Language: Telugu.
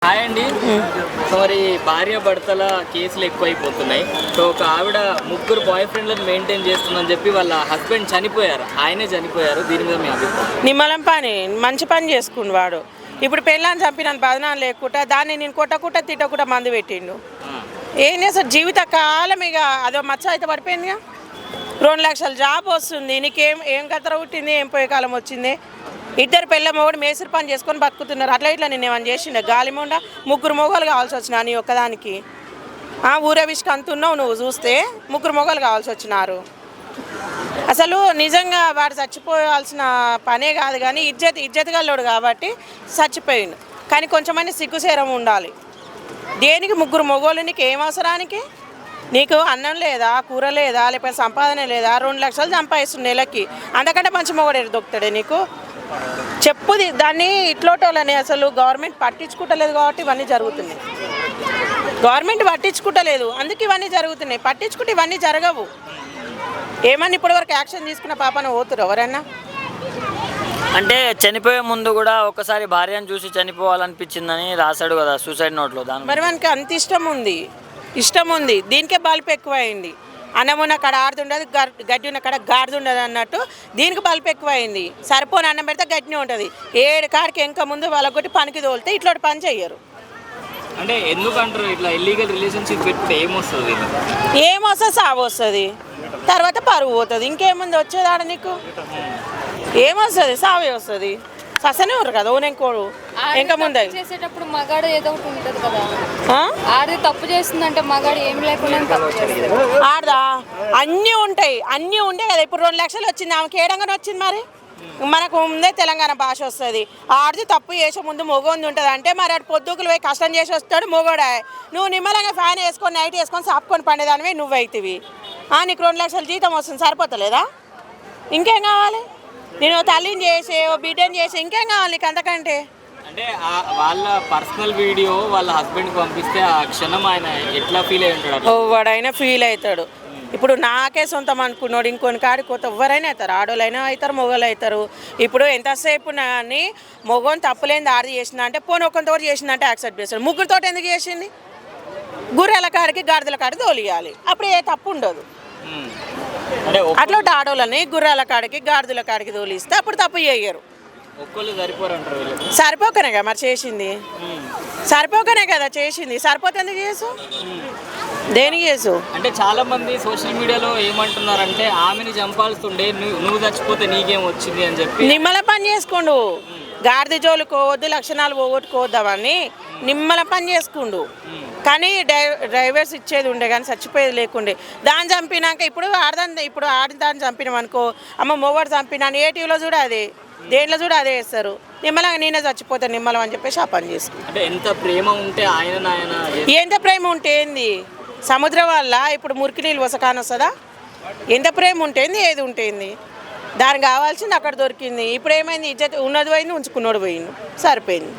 హాయ్ అండి. సో మరి భార్య భర్తల కేసులు ఎక్కువైపోతున్నాయి. సో ఒక ఆవిడ ముగ్గురు బాయ్ ఫ్రెండ్లను మెయింటైన్ చేస్తుందని చెప్పి వాళ్ళ హస్బెండ్ చనిపోయారు, ఆయనే చనిపోయారు. దీని మీద మీ అభిప్రాయం? నిమ్మలం పని మంచి పని చేసుకుండు వాడు. ఇప్పుడు పెళ్ళాన్ని చంపిన బదనాలు లేకుండా దాన్ని నేను కొట్టకుండా తిట్టకుండా మందు పెట్టిండు. ఏం చేస్తాడు జీవిత కాలం, ఇక అదో మచ్చ అయితే పడిపోయిందిగా. 2 లక్షల జాబ్ వస్తుంది, నీకేం కత్తర పుట్టింది, ఏం పోయే కాలం వచ్చింది. ఇద్దరు పిల్ల మొగడు మేసిరి పని చేసుకొని బతుకుతున్నారు. అట్లా ఇట్లా నేను ఏమని చేసిండే గాలిమొండ 3 మొగలు కావాల్సి వచ్చినా నీ ఒక్కదానికి. ఊరవిష్కి అంతున్నావు నువ్వు చూస్తే 3 మొగలు కావాల్సి వచ్చినారు. అసలు నిజంగా వాడు చచ్చిపోవాల్సిన పనే కాదు, కానీ ఇజ్జత్ గల్లోడు కాబట్టి చచ్చిపోయిండు. కానీ కొంచెమని సిగ్గుసేరం ఉండాలి. దేనికి 3 మొగోళ్ళు? నీకు ఏం అవసరానికి? నీకు అన్నం లేదా, కూర లేదా, లేకపోతే సంపాదన లేదా? 2 లక్షలు సంపాదిస్తుంది నెలకి, అంతకంటే మంచి మొగడు దొరుకుతాడే నీకు? చెప్పుది దాన్ని ఇట్లోటోళ్ళని. అసలు గవర్నమెంట్ పట్టించుకుంటలేదు కాబట్టి ఇవన్నీ జరుగుతున్నాయి. గవర్నమెంట్ పట్టించుకుంటలేదు, అందుకే ఇవన్నీ జరుగుతున్నాయి. పట్టించుకుంటే ఇవన్నీ జరగవు. ఏమన్నా ఇప్పటివరకు యాక్షన్ తీసుకున్న పాపను పోతురు ఎవరన్నా? అంటే చనిపోయే ముందు కూడా ఒకసారి భార్యను చూసి చనిపోవాలనిపించిందని రాశాడు కదా సూసైడ్ నోట్లో. దాని మరి మనకి అంత ఇష్టం ఉంది. దీనికే బల్పు ఎక్కువైంది. అన్నమున్న కాడ ఆడుతుండదు, గడ్డి ఉన్న కాడ గాడుతుండదు అన్నట్టు దీనికి బల్పు ఎక్కువైంది. సరిపోని అన్నం పెడితే గడ్డినే ఉంటుంది. 7 కాడికి ఇంకా ముందు వాళ్ళకొట్టి పనికి తోలితే ఇట్లాంటి పని చెయ్యరు. అంటే ఎందుకంటారు ఇట్లా ఇల్లీగల్ రిలేషన్షిప్ పెడితే ఏమొస్తుంది? ఏమొస్తుంది? సాగు వస్తుంది, తర్వాత పరువు పోతుంది. ఇంకేముంది వచ్చేది ఆడ నీకు? ఏమొస్తుంది? సావే వస్తుంది. ససనే ఉన్నారు కదా ఓనెంకోడు ఇంకా ముందు చేసేటప్పుడు మగాడు ఏదో ఒకటి ఉంటుంది కదా. ఆడది తప్పు చేస్తుందంటే మగాడు ఏం లేకుండా ఆడదా అన్నీ ఉంటాయి కదా. ఇప్పుడు 2 లక్షలు వచ్చింది, ఆమెకి ఏడంగానే వచ్చింది. మరి మనకు ముందే తెలంగాణ భాష వస్తుంది. ఆడిది తప్పు చేసే ముందు మొగోంది ఉంటుంది అంటే, మరి అటు పొద్దుకులు పోయి కష్టం చేసి వస్తాడు మొగోడా. నువ్వు నిమ్మలంగా ఫ్యాన్ వేసుకొని నైట్ వేసుకొని సాపుకొని పండేదానివే నువ్వు అవుతావి. నీకు 2 లక్షల జీతం వస్తుంది, సరిపోతలేదా? ఇంకేం కావాలి? నేను తల్లిని చేసే బిడ్డని చేసే ఇంకేం కావాలి నీకు అంతకంటే? అంటే వాళ్ళ పర్సనల్ వీడియో వాళ్ళ హస్బెండ్కి పంపిస్తే ఆ క్షణం ఆయన ఎట్లా ఫీల్ అయి ఉంటాడు? వాడైనా ఫీల్ అవుతాడు. ఇప్పుడు నాకే సొంతం అనుకున్నాడు, ఇంకొని కాడికి కొత్త ఎవరైనా అవుతారు. ఆడోళ్ళైనా అవుతారు, మొగోళ్ళు అవుతారు. ఇప్పుడు ఎంతసేపు కానీ మొగోని తప్పులేని ఆడది చేసిన అంటే పోనీ ఒకంతో చేసిందంటే యాక్సెప్ట్ చేస్తాడు. ముగ్గురితో ఎందుకు చేసింది? గుర్రెల కాడికి గాడిదల కాడికి తోలియాలి, అప్పుడు ఏ తప్పు ఉండదు. అట్లా ఆడోళ్ళని గుర్రాల కాడికి గాడిదల కాడికి తోలిస్తే అప్పుడు తప్పు చేయరు. సరిపోకనే కదా మరి చేసింది, సరిపోకనే కదా చేసింది. సరిపోతే ఎందుకు చేసు? దేనికి చేసు? అంటే చాలా మంది సోషల్ మీడియాలో ఏమంటున్నారంటే ఆమెని చంపాల్సిండే, నువ్వు చచ్చిపోతే నీకేం వచ్చింది అని చెప్పి. నిమ్మల పని చేసుకోండు, గాడిద జోలుకోవద్దు, లక్షణాలు పోగొట్టుకోవద్దామని నిమ్మల పని చేసుకుండు. కానీ డ్రైవర్స్ ఇచ్చేది ఉండే కానీ చచ్చిపోయేది లేకుండే. దాన్ని చంపినాక ఇప్పుడు ఆడదాన్ని చంపినాం అనుకో, అమ్మ మొగడు చంపినాను ఏ టీవీలో చూడ అదే, దేంట్లో చూడ అదే వేస్తారు. నిమ్మలంగా నేనే చచ్చిపోతే నిమ్మలం అని చెప్పేసి ఆ పని చేసుకుంటాను. అంటే ఎంత ప్రేమ ఉంటే ఎంత ప్రేమ ఉంటే ఏంది? సముద్రం వల్ల ఇప్పుడు మురికి నీళ్ళు వసకాని వస్తుందా? ఎంత ప్రేమ ఉంటేంది, ఏది ఉంటేంది? దానికి కావాల్సింది అక్కడ దొరికింది. ఇప్పుడు ఏమైంది? ఇజ్జత్ ఉన్నది పోయింది, ఉంచుకున్నోడు పోయింది, సరిపోయింది.